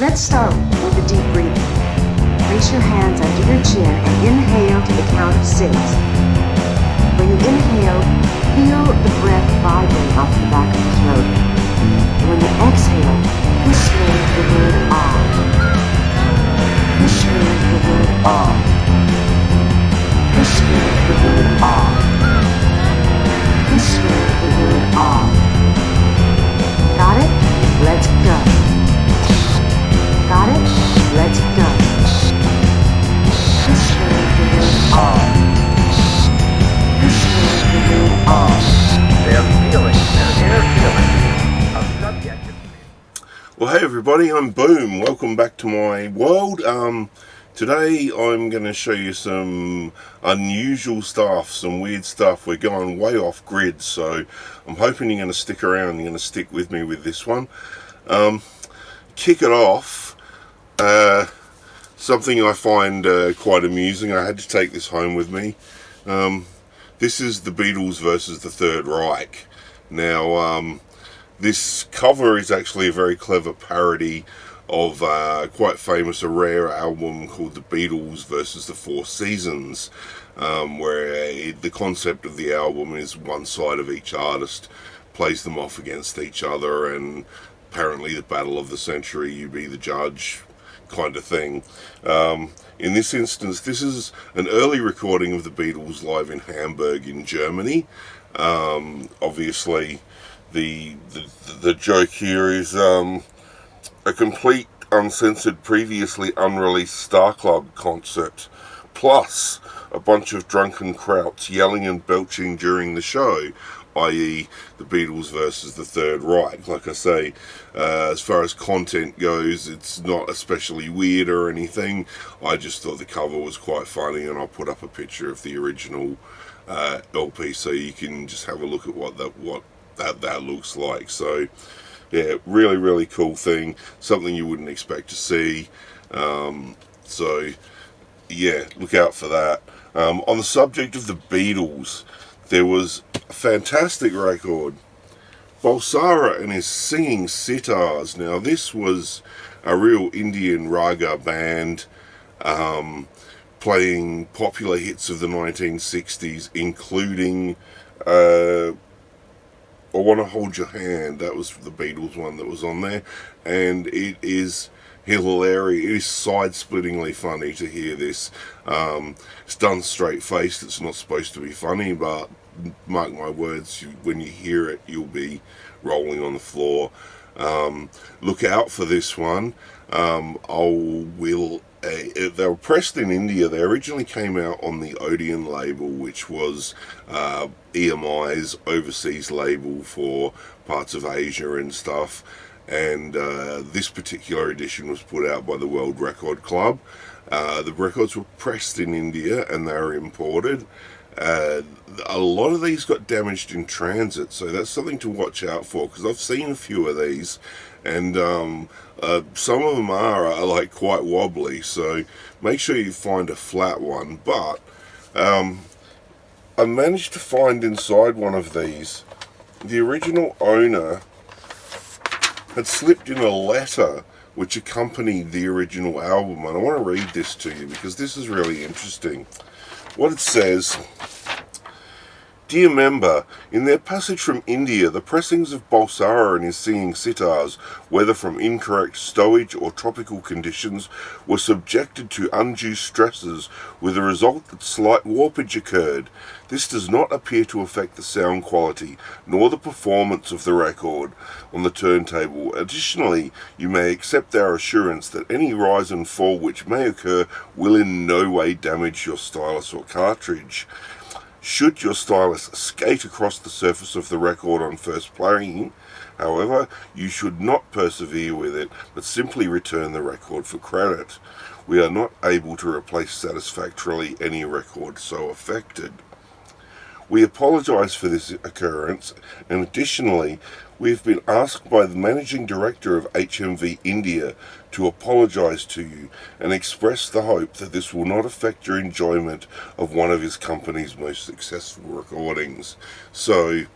Let's start with a deep breathing. Place your hands under your chin and inhale to the count of 6. When you inhale, feel the breath vibrate off the back of the throat. When you exhale, whisper the word ah. Whisper the word ah. Whisper the word ah. Whisper the word ah. Got it? Let's go. Got it? Let's go. Whisper the word ah. Whisper the word ah. Their feeling, their inner feeling of subjective. Well, hey everybody, I'm Boom. Welcome back to my world. Today I'm going to show you some unusual stuff, some weird stuff. We're going way off grid, so I'm hoping you're going to stick around. You're going to stick with me with this one. Kick it off. Something I find quite amusing. I had to take this home with me. This is the Beatles versus the Third Reich. Now, this cover is actually a very clever parody of quite famous, a rare album called The Beatles versus the Four Seasons, where the concept of the album is one side of each artist plays them off against each other, and apparently the battle of the century, you be the judge kind of thing. In this instance, this is an early recording of the Beatles live in Hamburg in Germany. Obviously the joke here is a complete uncensored, previously unreleased Star Club concert, plus a bunch of drunken krauts yelling and belching during the show, i.e. the Beatles versus the Third Reich. Like I say, as far as content goes, it's not especially weird or anything. I just thought the cover was quite funny, and I'll put up a picture of the original LP so you can just have a look at what that looks like. So yeah, really cool thing, something you wouldn't expect to see. So yeah, look out for that. On the subject of the Beatles, there was a fantastic record, Balsara and his Singing Sitars. Now this was a real Indian raga band, playing popular hits of the 1960s, including I Want to Hold Your Hand. That was the Beatles one that was on there, and it is hilarious. It is side-splittingly funny to hear this. It's done straight-faced. It's not supposed to be funny, but mark my words, when you hear it, you'll be rolling on the floor. Look out for this one. They were pressed in India. They originally came out on the Odeon label, which was EMI's overseas label for parts of Asia and stuff. And this particular edition was put out by the World Record Club. The records were pressed in India and they were imported. A lot of these got damaged in transit, so that's something to watch out for, because I've seen a few of these, and some of them are like quite wobbly, so make sure you find a flat one. But I managed to find inside one of these, the original owner had slipped in a letter which accompanied the original album, and I want to read this to you because this is really interesting. What it says: "Dear member, in their passage from India, the pressings of Balsara and his Singing Sitars, whether from incorrect stowage or tropical conditions, were subjected to undue stresses, with the result that slight warpage occurred. This does not appear to affect the sound quality, nor the performance of the record on the turntable. Additionally, you may accept our assurance that any rise and fall which may occur will in no way damage your stylus or cartridge. Should your stylus skate across the surface of the record on first playing, however, you should not persevere with it, but simply return the record for credit. We are not able to replace satisfactorily any record so affected. We apologize for this occurrence, and additionally, we have been asked by the Managing Director of HMV India to apologize to you and express the hope that this will not affect your enjoyment of one of his company's most successful recordings." So,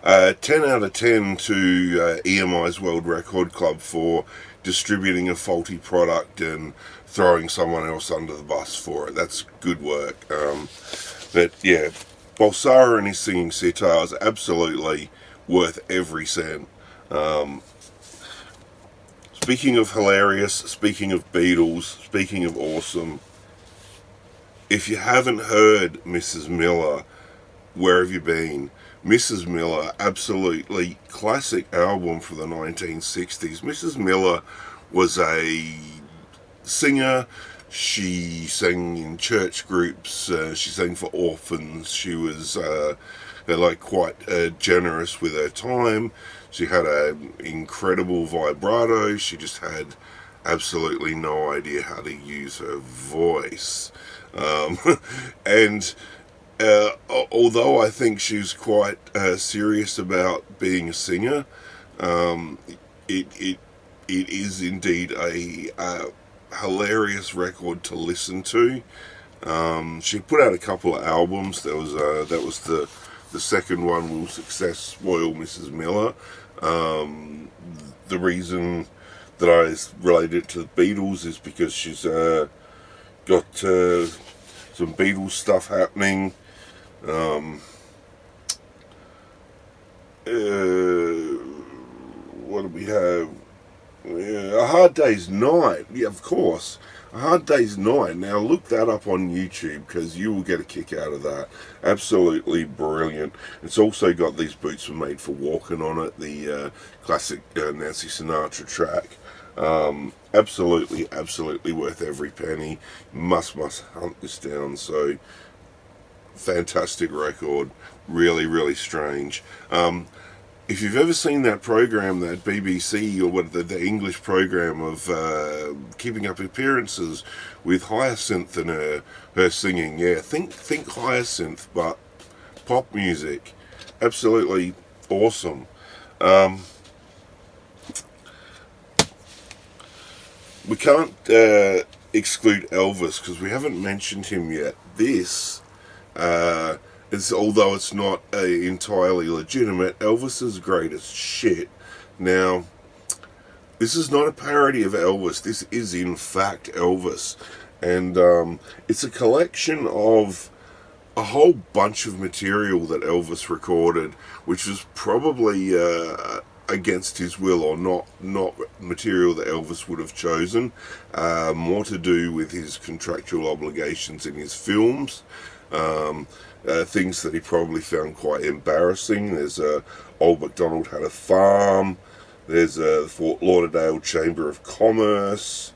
10 out of 10 to EMI's World Record Club for distributing a faulty product and throwing someone else under the bus for it. That's good work. But yeah, Balsara and his singing sitar is absolutely worth every cent. Speaking of hilarious, speaking of Beatles, speaking of awesome, if you haven't heard Mrs. Miller, where have you been? Mrs. Miller, absolutely classic album from the 1960s. Mrs. Miller was a singer. She sang in church groups. She sang for orphans. She was quite generous with her time. She had an incredible vibrato. She just had absolutely no idea how to use her voice. And although I think she's quite serious about being a singer, it is indeed a hilarious record to listen to. She put out a couple of albums. That was the second one, Will Success Spoil Mrs. Miller? The reason that I related it to the Beatles is because she's got some Beatles stuff happening. What do we have? Yeah, A Hard Day's Night. Yeah, of course. A Hard Day's Night. Now look that up on YouTube because you will get a kick out of that. Absolutely brilliant. It's also got These Boots Were Made for Walking on it, the classic Nancy Sinatra track. Absolutely worth every penny. Must hunt this down. So fantastic record. Really strange. If you've ever seen that program, that BBC or what the English program of Keeping Up Appearances with Hyacinth and her singing, yeah, think Hyacinth, but pop music, absolutely awesome. We can't exclude Elvis because we haven't mentioned him yet. This although it's not entirely legitimate, Elvis's Greatest Shit. Now, this is not a parody of Elvis. This is in fact Elvis, and it's a collection of a whole bunch of material that Elvis recorded, which was probably against his will or not material that Elvis would have chosen. More to do with his contractual obligations in his films. Things that he probably found quite embarrassing. There's Old MacDonald Had a Farm. There's the Fort Lauderdale Chamber of Commerce.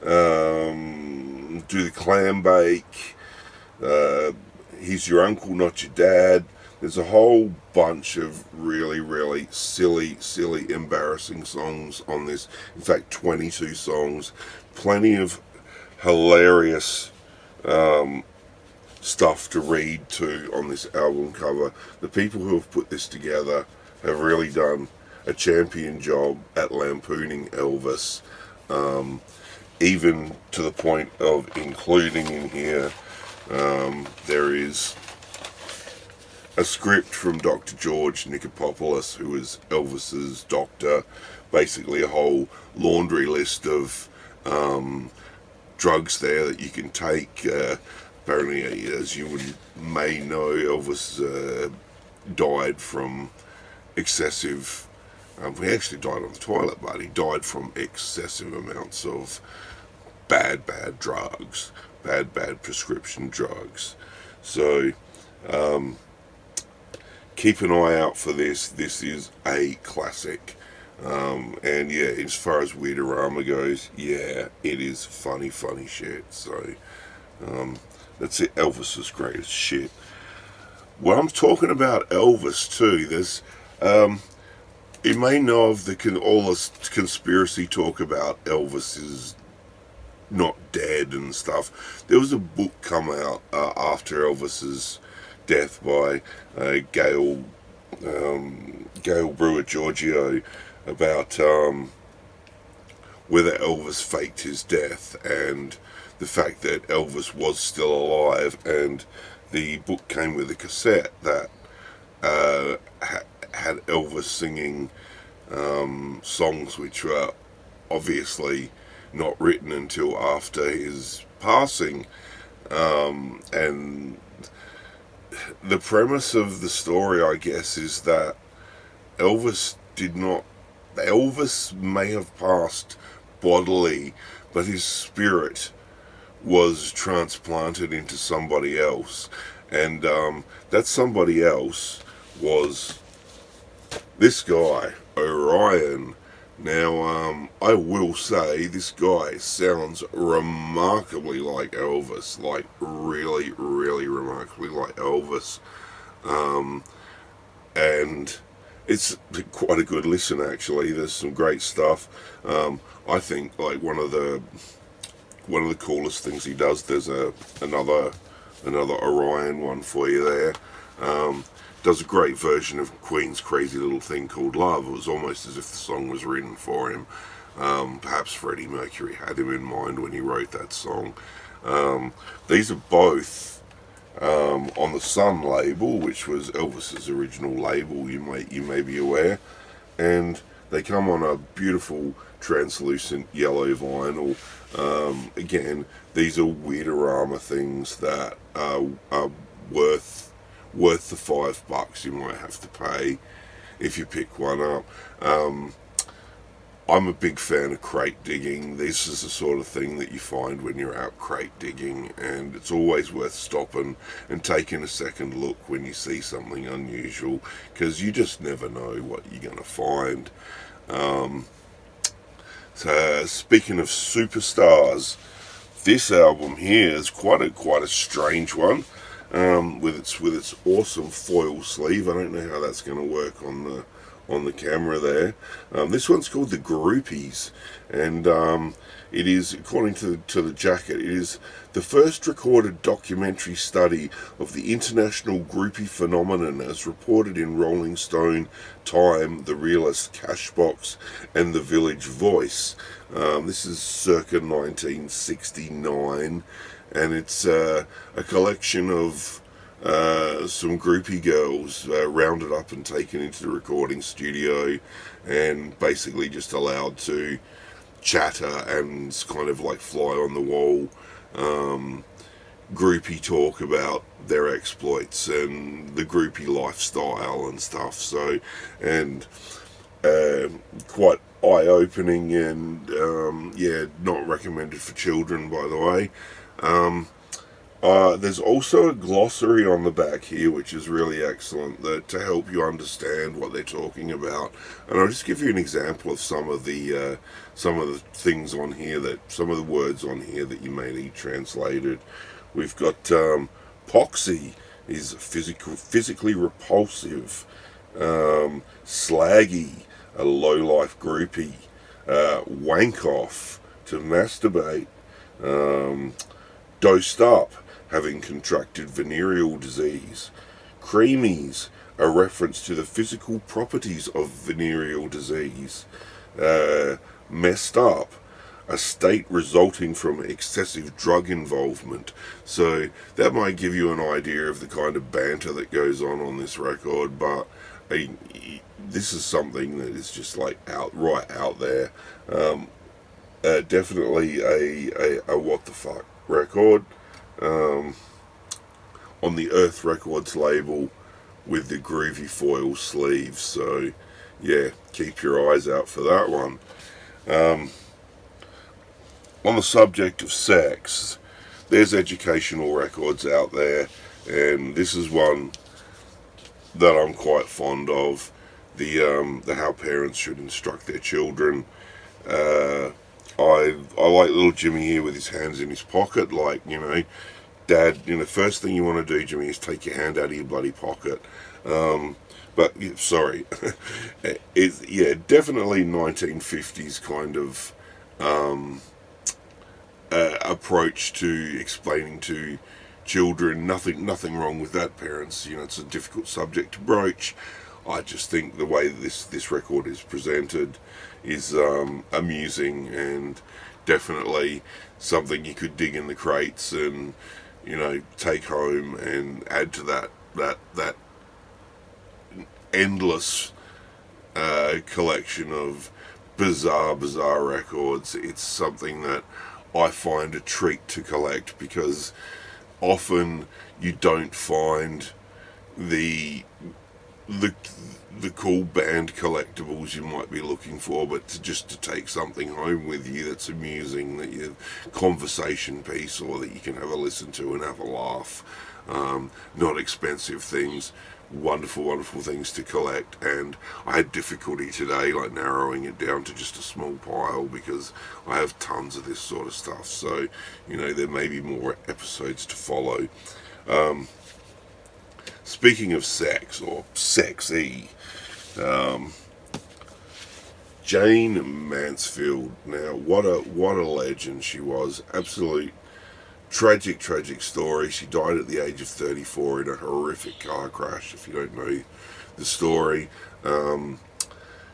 Do the Clam Bake. He's Your Uncle, Not Your Dad. There's a whole bunch of really silly, embarrassing songs on this. In fact, 22 songs. Plenty of hilarious stuff to read to on this album cover. The people who have put this together have really done a champion job at lampooning Elvis, even to the point of including in here there is a script from Dr. George Nikolopoulos, who was Elvis's doctor, basically a whole laundry list of drugs there that you can take. Apparently, as you may know, Elvis died from excessive... he actually died on the toilet, but he died from excessive amounts of bad drugs, bad prescription drugs. So, keep an eye out for this. This is a classic. And yeah, as far as Weird-A-Rama goes, yeah, it is funny shit. So, that's it. Elvis's Greatest Shit. Well, I'm talking about Elvis too. There's, you may know of all this conspiracy talk about Elvis is not dead and stuff. There was a book come out after Elvis's death by Gail Brewer Giorgio about whether Elvis faked his death and the fact that Elvis was still alive, and the book came with a cassette that had Elvis singing songs which were obviously not written until after his passing. And the premise of the story, I guess, is that Elvis may have passed bodily, but his spirit was transplanted into somebody else. And that somebody else was this guy, Orion. Now, I will say this guy sounds remarkably like Elvis, like really, really remarkably like Elvis. And it's quite a good listen, actually. There's some great stuff. I think like one of the coolest things he does. There's another Orion one for you there. Does a great version of Queen's Crazy Little Thing Called Love. It was almost as if the song was written for him. Perhaps Freddie Mercury had him in mind when he wrote that song. These are both on the Sun label, which was Elvis's original label, you may be aware. And they come on a beautiful translucent yellow vinyl. Again, these are Weirderama things that are worth the $5 you might have to pay if you pick one up. I'm a big fan of crate digging. This is the sort of thing that you find when you're out crate digging, and it's always worth stopping and taking a second look when you see something unusual, because you just never know what you're going to find. So speaking of superstars, this album here is quite a strange one. With its awesome foil sleeve. I don't know how that's going to work on the camera there. This one's called The Groupies, and it is, according to the jacket, it is the first recorded documentary study of the international groupie phenomenon as reported in Rolling Stone, Time, The Realist, Cashbox, and The Village Voice. This is circa 1969. And it's a collection of some groupie girls rounded up and taken into the recording studio and basically just allowed to chatter and kind of like fly on the wall groupie talk about their exploits and the groupie lifestyle and stuff. So, and quite eye-opening, and not recommended for children, by the way. There's also a glossary on the back here, which is really excellent, to help you understand what they're talking about. And I'll just give you an example of some of the things on here, some of the words on here that you may need translated. We've got poxy is physically repulsive, slaggy, a low-life groupie, wank off, to masturbate, dosed up, having contracted venereal disease. Creamies, a reference to the physical properties of venereal disease. Messed up, a state resulting from excessive drug involvement. So that might give you an idea of the kind of banter that goes on this record, but this is something that is just like right out there. Definitely a what the fuck record, on the Earth Records label with the groovy foil sleeves. So yeah, keep your eyes out for that one. On the subject of sex, there's educational records out there, and this is one that I'm quite fond of. The how parents should instruct their children. I like little Jimmy here with his hands in his pocket, like, Dad, first thing you want to do, Jimmy, is take your hand out of your bloody pocket. But sorry, it's definitely 1950s kind of approach to explaining to children. Nothing wrong with that, parents. It's a difficult subject to broach. I just think the way this record is presented is amusing, and definitely something you could dig in the crates and take home and add to that endless collection of bizarre records. It's something that I find a treat to collect, because often you don't find the cool band collectibles you might be looking for, but to take something home with you that's amusing, that you conversation piece, or that you can have a listen to and have a laugh. Not expensive things, wonderful things to collect. And I had difficulty today, like narrowing it down to just a small pile, because I have tons of this sort of stuff. So, there may be more episodes to follow. Speaking of sex, or sexy, Jane Mansfield. Now, what a legend she was. Absolute tragic story. She died at the age of 34 in a horrific car crash, if you don't know the story.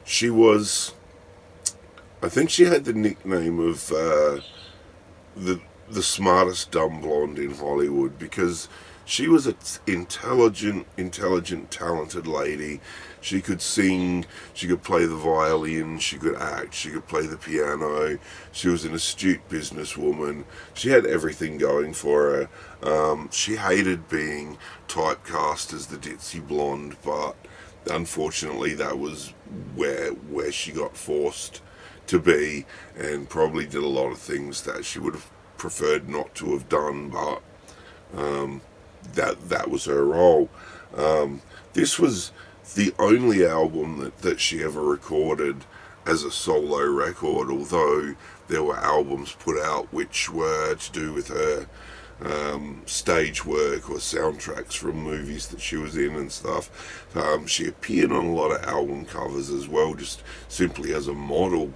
She was, I think she had the nickname of the smartest dumb blonde in Hollywood, because she was an intelligent, talented lady. She could sing, she could play the violin, she could act, she could play the piano. She was an astute businesswoman. She had everything going for her. She hated being typecast as the ditzy blonde, but unfortunately that was where she got forced to be, and probably did a lot of things that she would have preferred not to have done, but that was her role. This was the only album that she ever recorded as a solo record, although there were albums put out which were to do with her stage work or soundtracks from movies that she was in and stuff. She appeared on a lot of album covers as well, just simply as a model.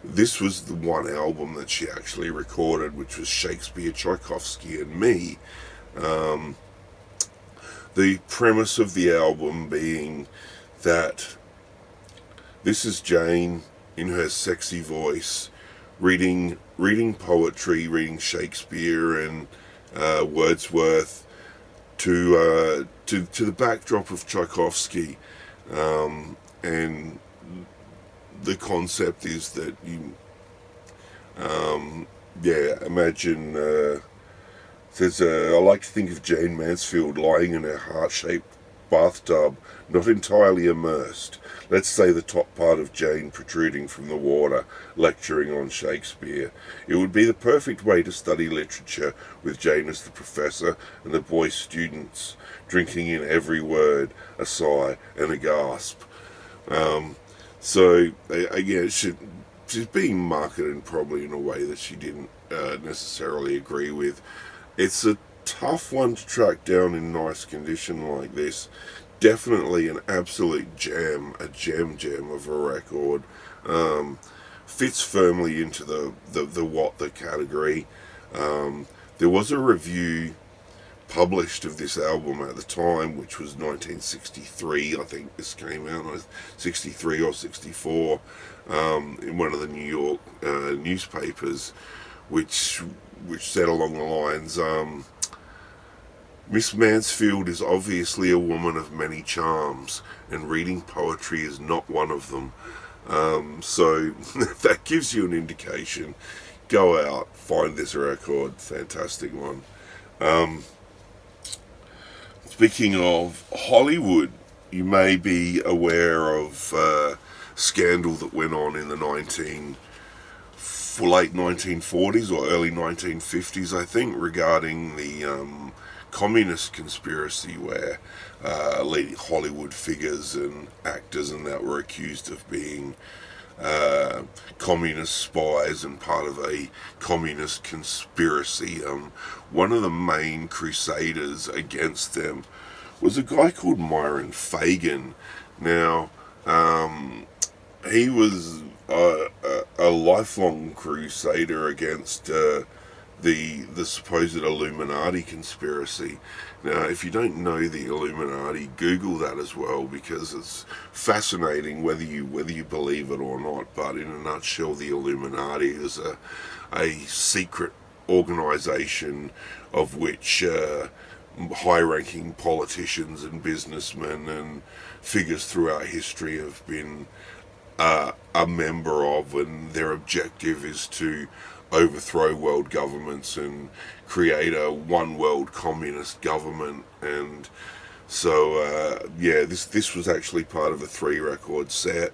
This was the one album that she actually recorded, which was Shakespeare, Tchaikovsky and Me. The premise of the album being that this is Jane in her sexy voice reading poetry, reading Shakespeare and Wordsworth to the backdrop of Tchaikovsky, and the concept is that you imagine. Says, I like to think of Jane Mansfield lying in her heart-shaped bathtub, not entirely immersed. Let's say the top part of Jane protruding from the water, lecturing on Shakespeare. It would be the perfect way to study literature, with Jane as the professor and the boy students drinking in every word, a sigh and a gasp. So again, she's being marketed probably in a way that she didn't necessarily agree with. It's a tough one to track down in nice condition like this. Definitely an absolute gem, a gem of a record. Fits firmly into the what the category. There was a review published of this album at the time, which was 1963. I think this came out 63 or 64 in one of the New York newspapers, which said along the lines, Miss Mansfield is obviously a woman of many charms, and reading poetry is not one of them. So that gives you an indication. Go out, find this record, fantastic one. Speaking of Hollywood, you may be aware of a scandal that went on in the late 1940s or early 1950s, I think, regarding the communist conspiracy, where leading Hollywood figures and actors and that were accused of being communist spies and part of a communist conspiracy. One of the main crusaders against them was a guy called Myron Fagan. Now, he was a lifelong crusader against the supposed Illuminati conspiracy. Now, if you don't know the Illuminati, Google that as well, because it's fascinating whether you believe it or not. But in a nutshell, the Illuminati is a secret organization of which high-ranking politicians and businessmen and figures throughout history have been a member of, and their objective is to overthrow world governments and create a one world communist government. And so this was actually part of a 3-record set.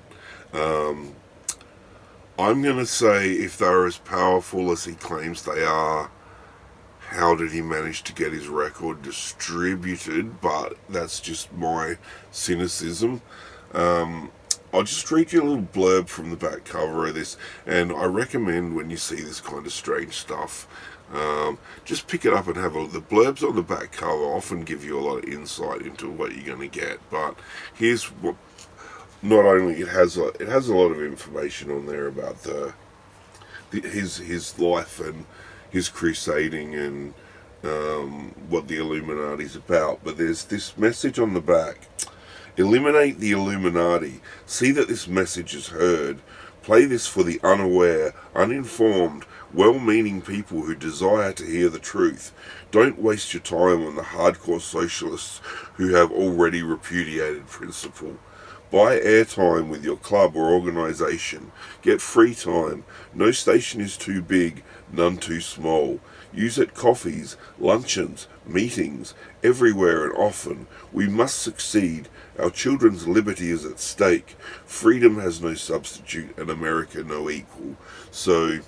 I'm gonna say, if they're as powerful as he claims they are, how did he manage to get his record distributed? But that's just my cynicism. I'll just read you a little blurb from the back cover of this, and I recommend when you see this kind of strange stuff, just pick it up and have a look. The blurbs on the back cover often give you a lot of insight into what you're going to get, but here's what. Not only it has a lot of information on there about his life and his crusading and what the Illuminati's about, but there's this message on the back. Eliminate the Illuminati. See that this message is heard. Play this for the unaware, uninformed, well-meaning people who desire to hear the truth. Don't waste your time on the hardcore socialists who have already repudiated principle. Buy airtime with your club or organisation. Get free time. No station is too big, none too small. Use it coffees, luncheons, meetings, everywhere and often. We must succeed. Our children's liberty is at stake. Freedom has no substitute and America no equal. So,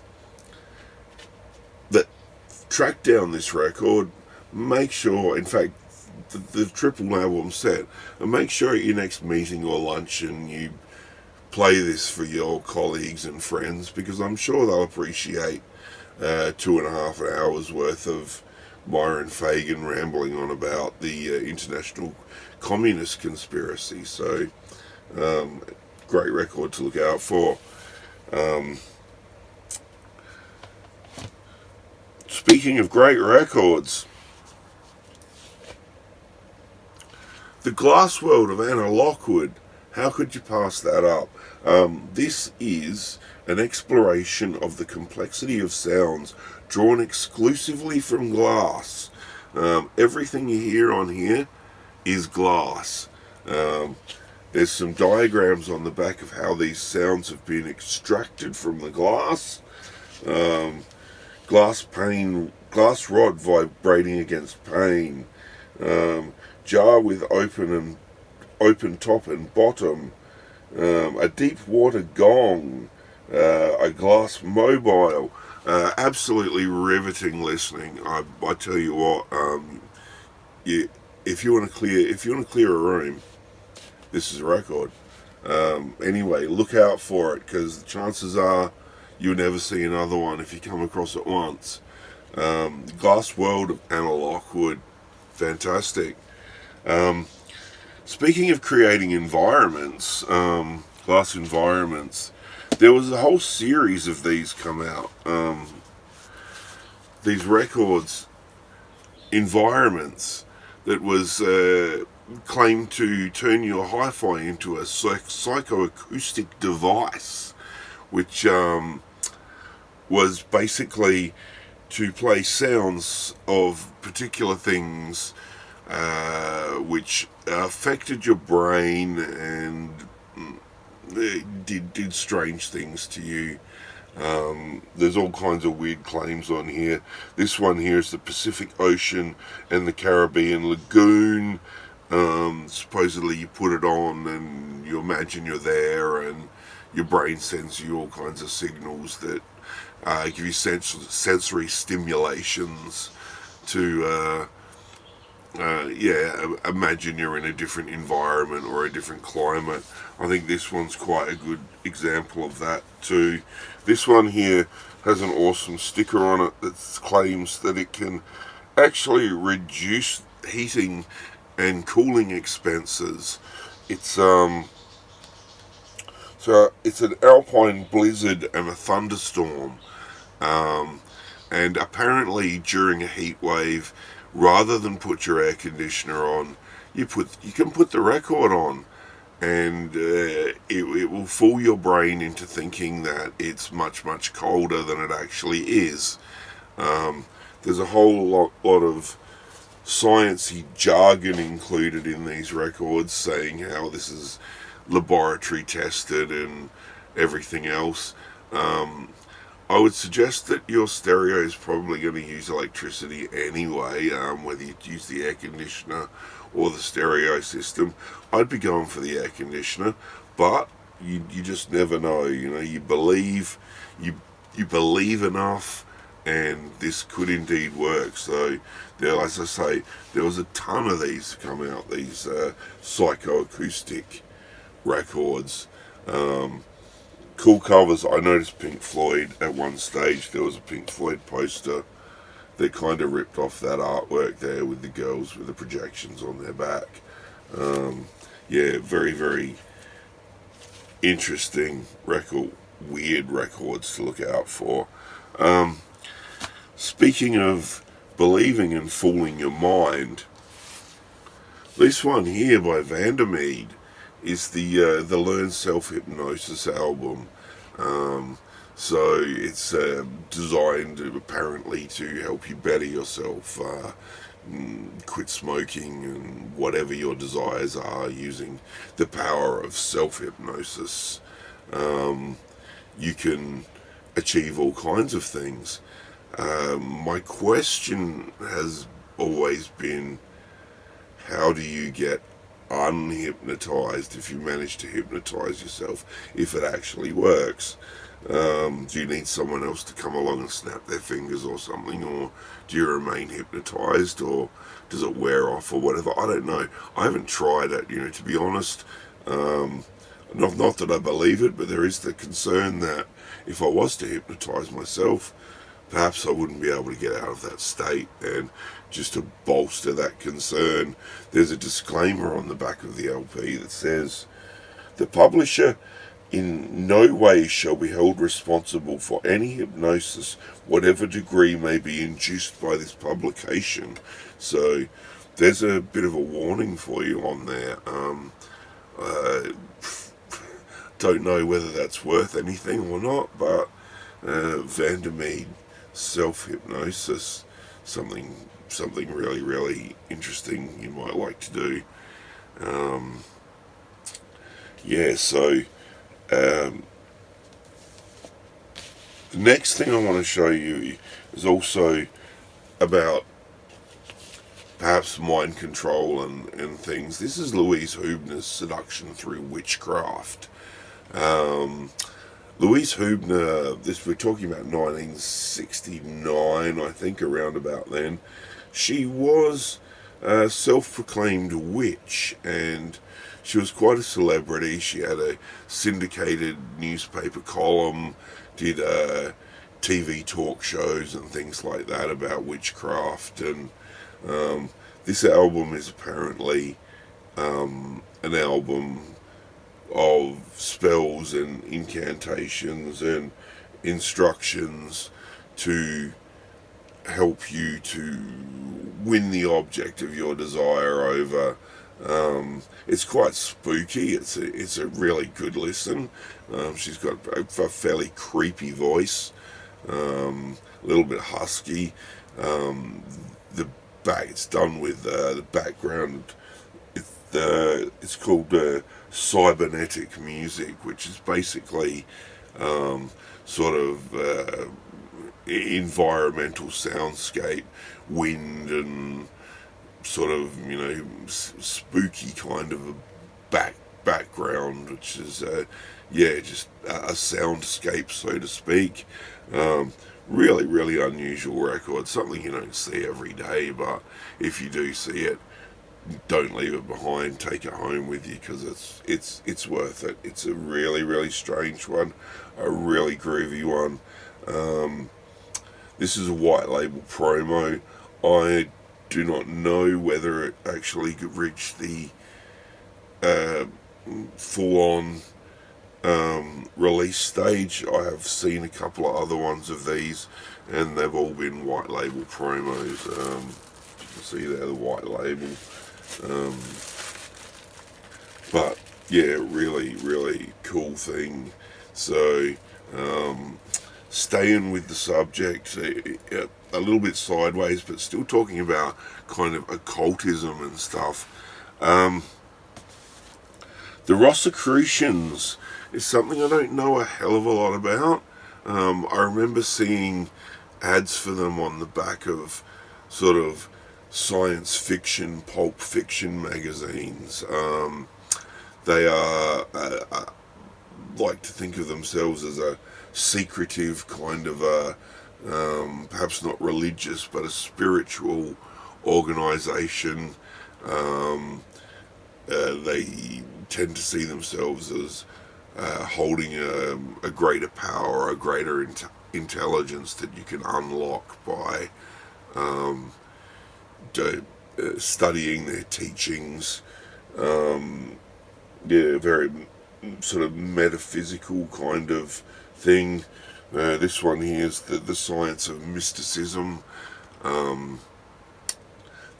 track down this record. Make sure, in fact, the triple album set, and make sure at your next meeting or luncheon you play this for your colleagues and friends, because I'm sure they'll appreciate 2.5 hours worth of Myron Fagan rambling on about the international communist conspiracy. So great record to look out for. Speaking of great records, The Glass World of Anna Lockwood. How could you pass that up? This is an exploration of the complexity of sounds drawn exclusively from glass. Everything you hear on here is glass. There's some diagrams on the back of how these sounds have been extracted from the glass. Glass rod vibrating against pane. Jar with open top and bottom, a deep water gong, a glass mobile. Absolutely riveting listening. I tell you what, if you want to clear a room, this is a record. Anyway, look out for it, because the chances are you'll never see another one if you come across it once. Glass World of Anna Lockwood, fantastic. Speaking of creating environments, glass environments, there was a whole series of these come out. These records, environments, that was claimed to turn your hi-fi into a psychoacoustic device, which was basically to play sounds of particular things which affected your brain and did strange things to you. There's all kinds of weird claims on here. This one here is the Pacific Ocean and the Caribbean Lagoon. Supposedly you put it on and you imagine you're there, and your brain sends you all kinds of signals that give you sensory stimulations to imagine you're in a different environment or a different climate. I think this one's quite a good example of that too. This one here has an awesome sticker on it that claims that it can actually reduce heating and cooling expenses. It's it's an alpine blizzard and a thunderstorm, and apparently during a heat wave, rather than put your air conditioner on, you can put the record on, and it will fool your brain into thinking that it's much colder than it actually is. There's a whole lot of sciencey jargon included in these records, saying how this is laboratory tested and everything else. I would suggest that your stereo is probably going to use electricity anyway, whether you use the air conditioner or the stereo system. I'd be going for the air conditioner, but you just never know. You know, you believe enough, and this could indeed work. So, there, as I say, there was a ton of these come out, these psychoacoustic records. Cool covers. I noticed Pink Floyd at one stage. There was a Pink Floyd poster that kind of ripped off that artwork there with the girls with the projections on their back. Yeah, very, very interesting record, weird records to look out for. Speaking of believing and fooling your mind, this one here by Vandermeed is the Learn Self-Hypnosis album. So it's designed apparently to help you better yourself, quit smoking and whatever your desires are, using the power of self-hypnosis. You can achieve all kinds of things. My question has always been, how do you get unhypnotized if you manage to hypnotize yourself, if it actually works? Do you need someone else to come along and snap their fingers or something, or do you remain hypnotized, or does it wear off or whatever? I don't know. I haven't tried it, to be honest. Not that I believe it, but there is the concern that if I was to hypnotize myself, perhaps I wouldn't be able to get out of that state. And just to bolster that concern, there's a disclaimer on the back of the LP that says, "The publisher in no way shall be held responsible for any hypnosis, whatever degree may be induced by this publication." So there's a bit of a warning for you on there. Don't know whether that's worth anything or not, but Vandermeed self-hypnosis, something really, really interesting you might like to do. So the next thing I want to show you is also about perhaps mind control and things. This is Louise Huebner's Seduction Through Witchcraft. Louise Huebner, we're talking about 1969, I think, around about then. She was a self-proclaimed witch, and she was quite a celebrity. She had a syndicated newspaper column, did TV talk shows and things like that about witchcraft, and this album is apparently an album of spells and incantations and instructions to help you to win the object of your desire over. It's quite spooky. It's a really good listen. She's got a fairly creepy voice, a little bit husky. It's done with the background. It's called cybernetic music, which is basically sort of environmental soundscape, wind, and sort of spooky kind of a background, which is just a soundscape, so to speak. Really, really unusual record, something you don't see every day, but if you do see it, don't leave it behind, take it home with you, because it's worth it. It's a really, really strange one, a really groovy one. This is a white label promo. I do not know whether it actually reached the full-on release stage. I have seen a couple of other ones of these, and they've all been white label promos. You can see there the white label. But yeah, really, really cool thing. So staying with the subject, a little bit sideways, but still talking about kind of occultism and stuff. The Rosicrucians is something I don't know a hell of a lot about. I remember seeing ads for them on the back of sort of science fiction, pulp fiction magazines. They are like to think of themselves as a secretive kind of a perhaps not religious but a spiritual organization. They tend to see themselves as holding a greater power, a greater intelligence that you can unlock by studying their teachings. Very sort of metaphysical kind of thing. This one here is the science of mysticism.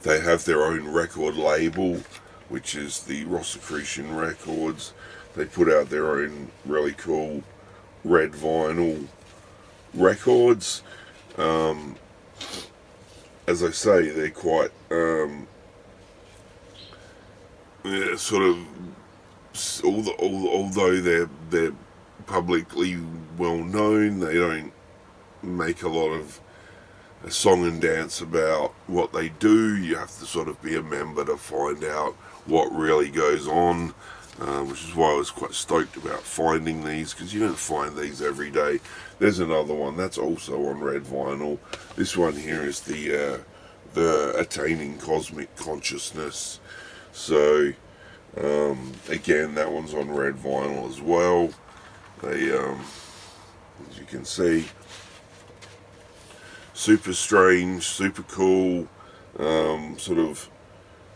They have their own record label, which is the Rosicrucian Records. They put out their own really cool red vinyl records. As I say, they're quite sort of, although they're publicly well known, they don't make a lot of a song and dance about what they do. You have to sort of be a member to find out what really goes on, which is why I was quite stoked about finding these, because you don't find these every day. There's another one that's also on red vinyl. This one here is the Attaining Cosmic Consciousness. So again, that one's on red vinyl as well. They as you can see, super strange, super cool, sort of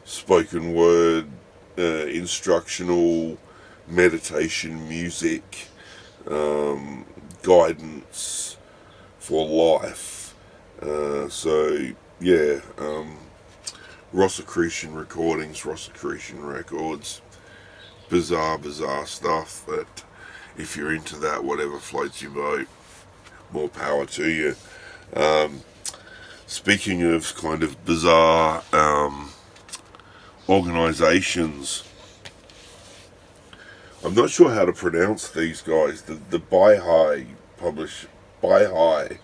spoken word, instructional, meditation music, guidance for life. So yeah, Rosicrucian recordings, Rosicrucian records, bizarre stuff, but if you're into that, whatever floats your boat, more power to you. Speaking of kind of bizarre organisations, I'm not sure how to pronounce these guys. The Baha'i Baha'i.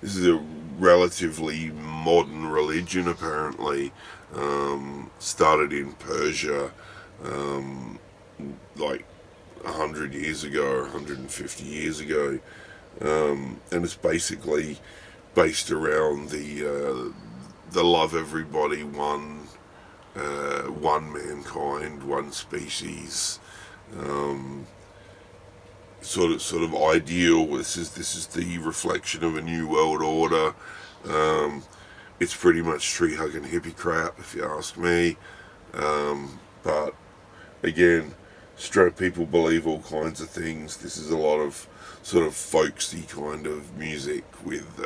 This is a relatively modern religion, apparently. Started in Persia, like 100 years ago, or 150 years ago, and it's basically based around the love everybody, one mankind, one species, sort of ideal. This is the reflection of a new world order. It's pretty much tree hugging hippie crap, if you ask me. But again, straight people believe all kinds of things. This is a lot of sort of folksy kind of music with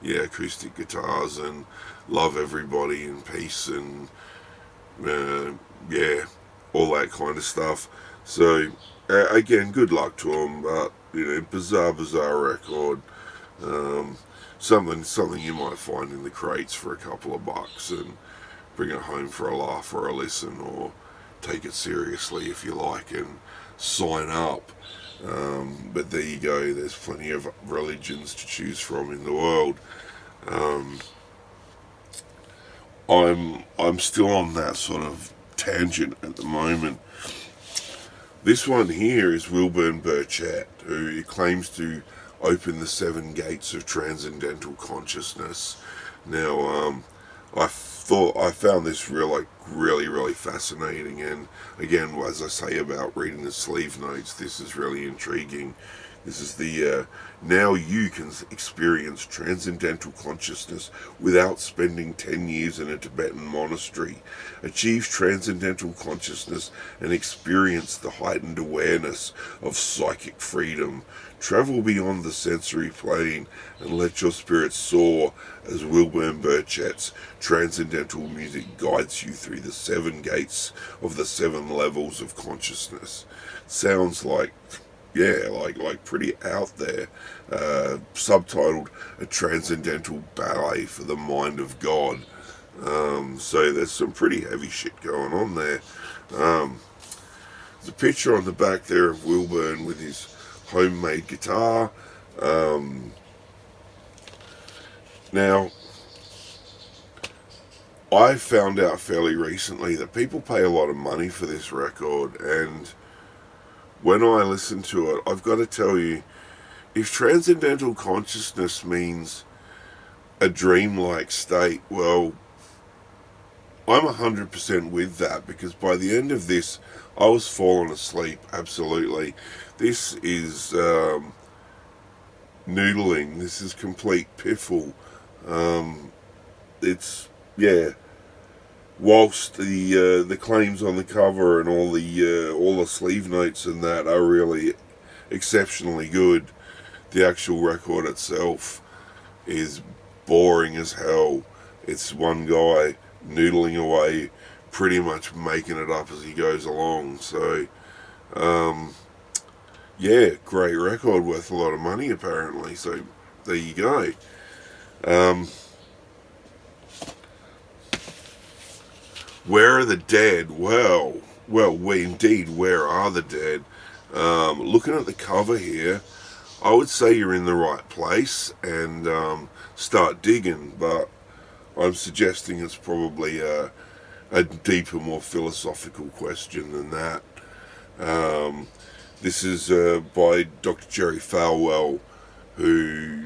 acoustic guitars and love everybody and peace and all that kind of stuff. So again, good luck to them, but bizarre record. Something you might find in the crates for a couple of bucks and bring it home for a laugh or a listen, or take it seriously if you like and sign up. But there you go, there's plenty of religions to choose from in the world. I'm still on that sort of tangent at the moment. This one here is Wilburn Burchett, who claims to open the 7 gates of transcendental consciousness. Now, I found this really fascinating, and again, as I say about reading the sleeve notes, this is really intriguing. This is the now you can experience transcendental consciousness without spending 10 years in a Tibetan monastery. Achieve transcendental consciousness and experience the heightened awareness of psychic freedom. Travel beyond the sensory plane and let your spirit soar as Wilburn Burchett's transcendental music guides you through the 7 gates of the 7 levels of consciousness. Sounds like yeah, like pretty out there. Subtitled "A Transcendental Ballet for the Mind of God." So there's some pretty heavy shit going on there. There's a picture on the back there of Wilburn with his homemade guitar. Now, I found out fairly recently that people pay a lot of money for this record, and when I listen to it, I've got to tell you, if transcendental consciousness means a dreamlike state, well, I'm 100% with that, because by the end of this, I was falling asleep, absolutely. This is noodling, this is complete piffle. It's, yeah, whilst the claims on the cover and all the sleeve notes and that are really exceptionally good, the actual record itself is boring as hell. It's one guy noodling away, pretty much making it up as he goes along. So, yeah, great record, worth a lot of money apparently. So, there you go. Where are the dead? Well, indeed, where are the dead? Looking at the cover here, I would say you're in the right place and start digging, but I'm suggesting it's probably a deeper, more philosophical question than that. This is by Dr. Jerry Falwell, who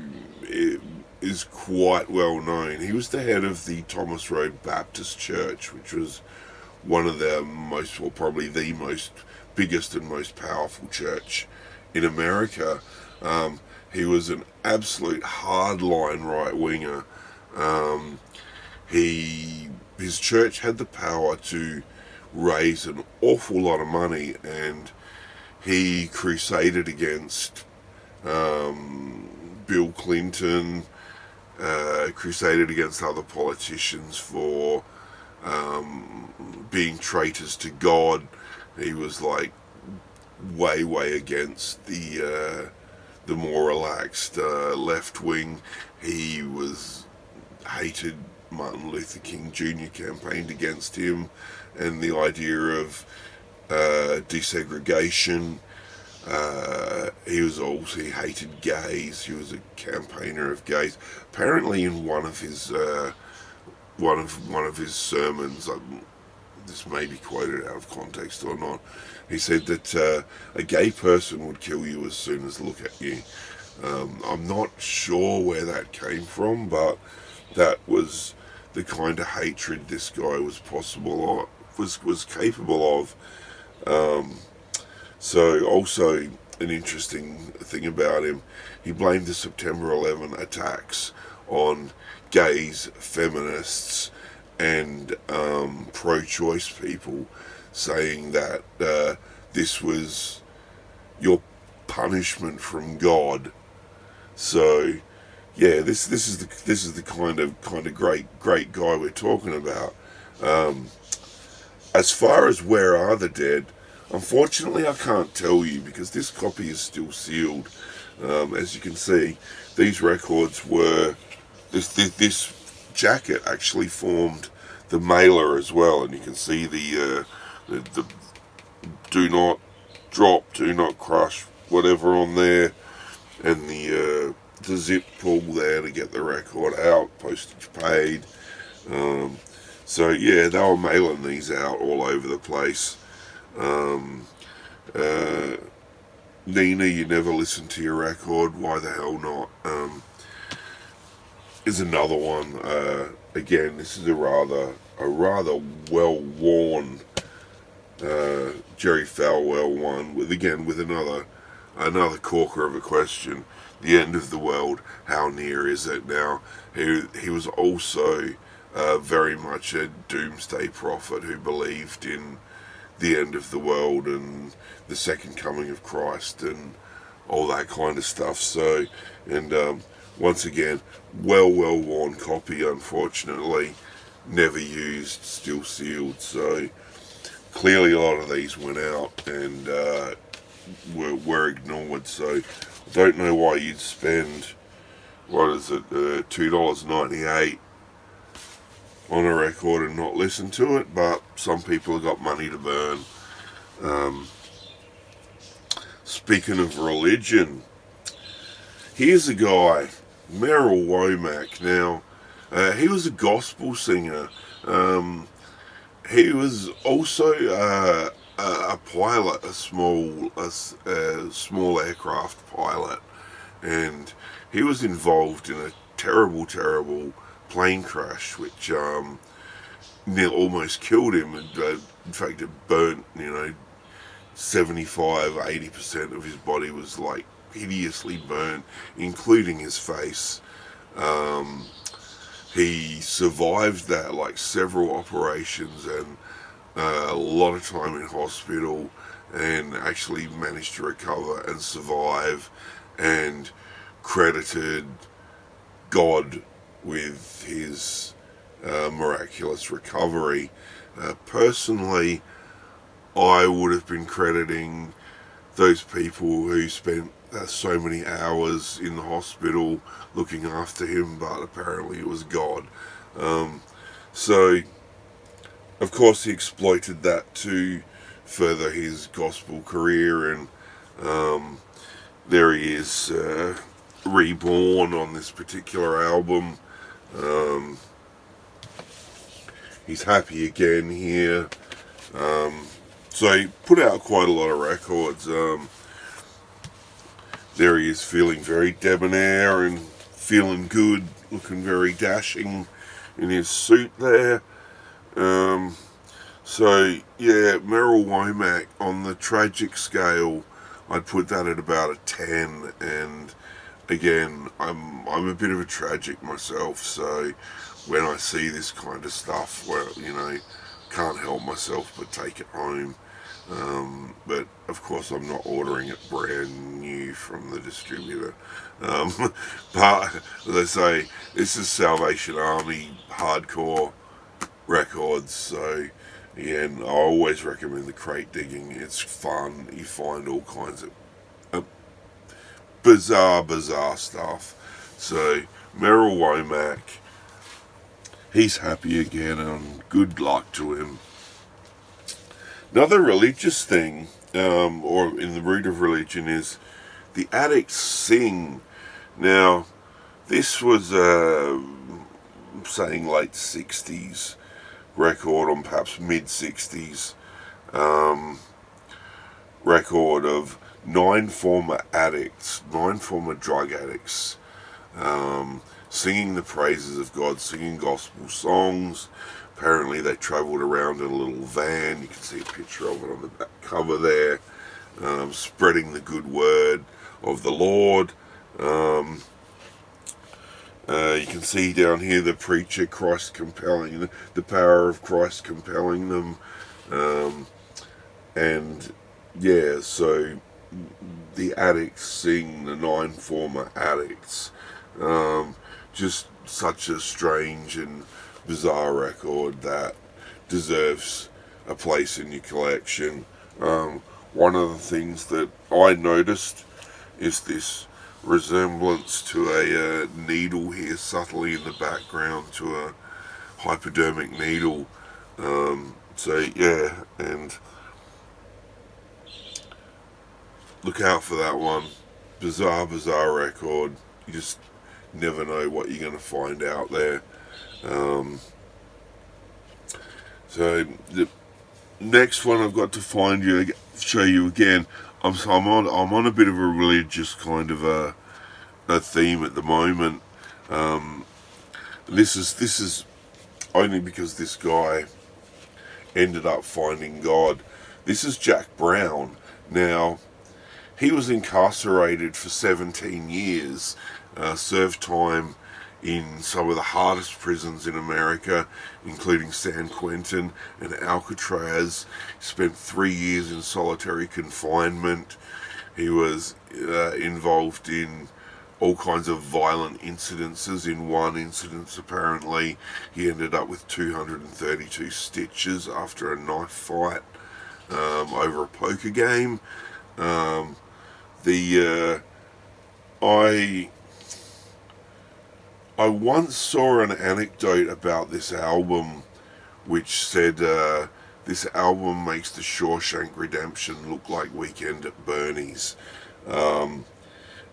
is quite well known. He was the head of the Thomas Road Baptist Church, which was one of the most, or probably the most biggest and most powerful church in America. He was an absolute hardline right-winger. His church had the power to raise an awful lot of money, and he crusaded against Bill Clinton, crusaded against other politicians for being traitors to God. He was like way against the more relaxed left wing. He was hated. Martin Luther King Jr. campaigned against him, and the idea of desegregation. He hated gays. He was a campaigner of gays. Apparently, in one of his sermons, this may be quoted out of context or not, he said that a gay person would kill you as soon as look at you. I'm not sure where that came from, but that was the kind of hatred this guy was capable of. So also an interesting thing about him, he blamed the September 11 attacks on gays, feminists, and pro-choice people, saying that this was your punishment from God. So, yeah, this is the kind of great guy we're talking about. As far as where are the dead, unfortunately I can't tell you, because this copy is still sealed. As you can see, these records were this jacket actually formed the mailer as well, and you can see the do not drop, do not crush, whatever on there, and the zip pull there to get the record out, postage paid. So yeah, they were mailing these out all over the place. Nina, you never listened to your record, why the hell not? Is another one. Again, this is a rather well-worn Jerry Falwell one, with another corker of a question. The end of the world, how near is it now? He was also very much a doomsday prophet who believed in the end of the world and the second coming of Christ and all that kind of stuff. So, and once again, well-worn copy, unfortunately, never used, still sealed. So clearly a lot of these went out and were ignored. record, so I don't know why you'd spend, what is it, $2.98 on a record and not listen to it, but some people have got money to burn. Speaking of religion, here's a guy, Merrill Womack. Now, he was a gospel singer. He was also a pilot, a small aircraft pilot, and he was involved in a terrible plane crash, which almost killed him. And, in fact, it burnt, 75-80% of his body was like hideously burnt, including his face. He survived that, like several operations and a lot of time in hospital, and actually managed to recover and survive, and credited God with his miraculous recovery. Personally, I would have been crediting those people who spent so many hours in the hospital looking after him, but apparently it was God. So, of course, he exploited that to further his gospel career, and there he is, reborn on this particular album. He's happy again here. So he put out quite a lot of records. There he is, feeling very debonair and feeling good, looking very dashing in his suit there. So yeah, Merrill Womack, on the tragic scale, I'd put that at about a 10. And again, I'm a bit of a tragic myself, so when I see this kind of stuff, well, can't help myself but take it home. But of course I'm not ordering it brand new from the distributor. But as I say, this is Salvation Army hardcore records, so again, I always recommend the crate digging. It's fun. You find all kinds of bizarre stuff. So Merrill Womack, he's happy again, and good luck to him. Another religious thing, or in the root of religion, is the Addicts Sing. Now, this was saying late 60s record, or perhaps mid 60s record of 9 former drug addicts, singing the praises of God, singing gospel songs. Apparently they travelled around in a little van. You can see a picture of it on the back cover there, spreading the good word of the Lord. You can see down here the preacher, Christ compelling, the power of Christ compelling them. And yeah, so the Addicts Sing, the 9 former addicts. Just such a strange and bizarre record that deserves a place in your collection. One of the things that I noticed is this resemblance to a needle here subtly in the background, to a hypodermic needle. So yeah, and look out for that one. Bizarre record. You just never know what you're going to find out there. So the next one I've got to show you again. I'm on a bit of a religious kind of a theme at the moment. This is only because this guy ended up finding God. This is Jack Brown. Now, he was incarcerated for 17 years, served time in some of the hardest prisons in America, including San Quentin and Alcatraz. He spent 3 years in solitary confinement. He was involved in all kinds of violent incidences. In one incident, apparently, he ended up with 232 stitches after a knife fight over a poker game. The I once saw an anecdote about this album which said this album makes the Shawshank Redemption look like Weekend at Bernie's.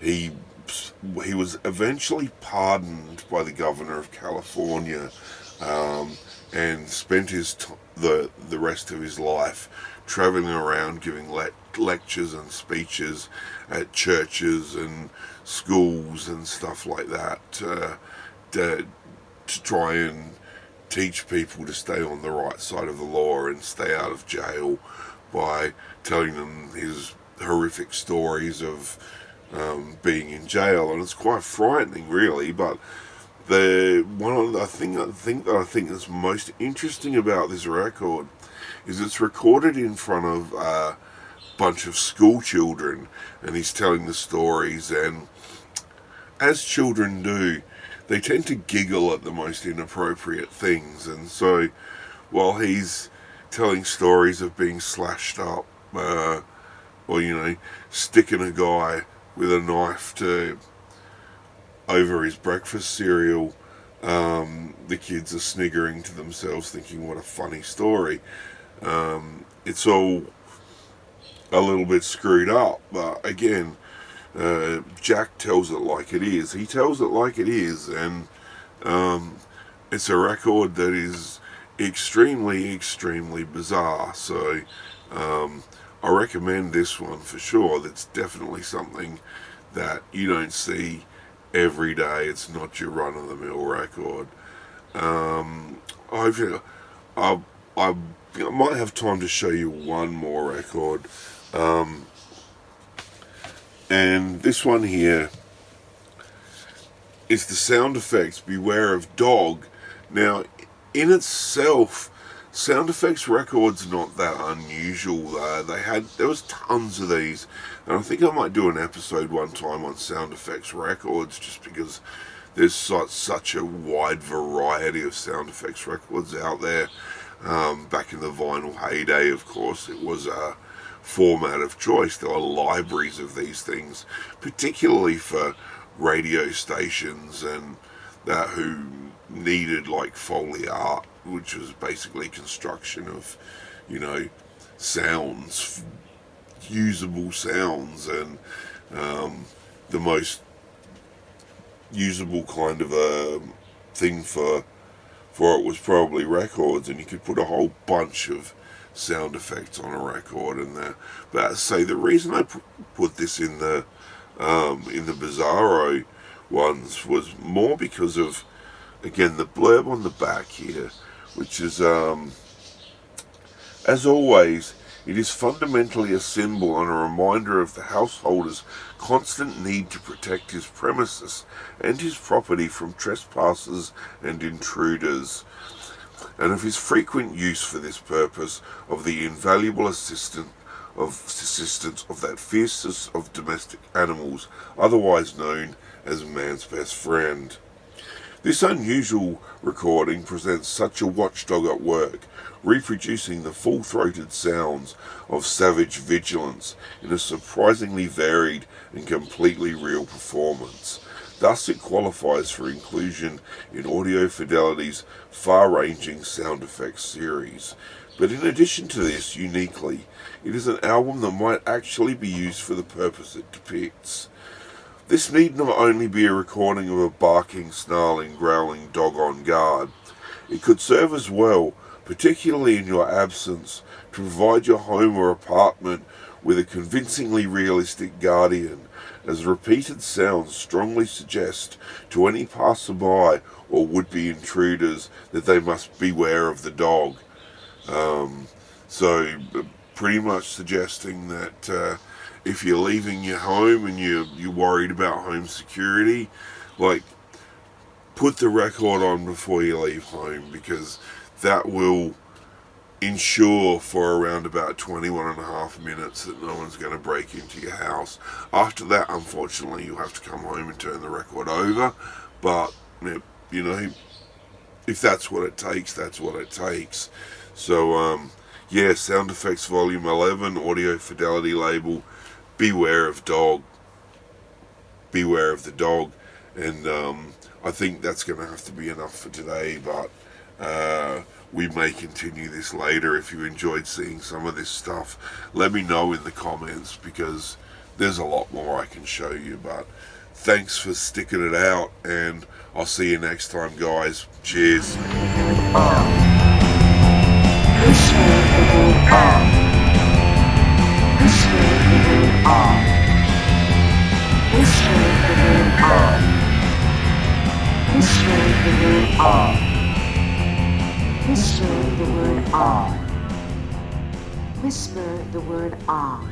He was eventually pardoned by the governor of California, and spent the rest of his life traveling around giving lectures and speeches at churches and schools and stuff like that to try and teach people to stay on the right side of the law and stay out of jail by telling them his horrific stories of being in jail. And it's quite frightening, really. But the thing that I think is most interesting about this record is it's recorded in front of a bunch of school children, and he's telling the stories, and as children do, they tend to giggle at the most inappropriate things. And so while he's telling stories of being slashed up, or sticking a guy with a knife over his breakfast cereal, the kids are sniggering to themselves thinking what a funny story. It's all a little bit screwed up, but again, Jack tells it like it is. He tells it like it is, and it's a record that is extremely, extremely bizarre. So I recommend this one for sure. That's definitely something that you don't see every day. It's not your run-of-the-mill record. I might have time to show you one more record. And this one here is the sound effects Beware of Dog. Now, in itself, sound effects records not that unusual. There was tons of these, and I think I might do an episode one time on sound effects records, just because there's such a wide variety of sound effects records out there. Back in the vinyl heyday, of course, it was a format of choice. There were libraries of these things, particularly for radio stations and that who needed like Foley art, which was basically construction of, sounds, usable sounds, and the most usable kind of a thing for it was probably records, and you could put a whole bunch of sound effects on a record in there. But say the reason I put this in the Bizarro ones was more because of, again, the blurb on the back here, which is as always, it is fundamentally a symbol and a reminder of the householder's constant need to protect his premises and his property from trespassers and intruders, and of his frequent use for this purpose of the invaluable assistance of that fiercest of domestic animals, otherwise known as man's best friend. This unusual recording presents such a watchdog at work, reproducing the full-throated sounds of savage vigilance in a surprisingly varied and completely real performance. Thus it qualifies for inclusion in Audio Fidelity's far-ranging sound effects series. But in addition to this, uniquely, it is an album that might actually be used for the purpose it depicts. This need not only be a recording of a barking, snarling, growling dog on guard. It could serve as well, particularly in your absence, to provide your home or apartment with a convincingly realistic guardian, as repeated sounds strongly suggest to any passerby or would-be intruders that they must beware of the dog. So pretty much suggesting that if you're leaving your home and you're worried about home security, like, put the record on before you leave home, because that will ensure for around about 21 and a half minutes that no one's going to break into your house. After that, unfortunately, you'll have to come home and turn the record over, but, if that's what it takes, that's what it takes. So, Sound Effects Volume 11, Audio Fidelity label, beware of dog. Beware of the dog. And I think that's going to have to be enough for today, but we may continue this later. If you enjoyed seeing some of this stuff, let me know in the comments, because there's a lot more I can show you. But thanks for sticking it out, and I'll see you next time, guys. Cheers. Whisper the word ah. Whisper the word ah.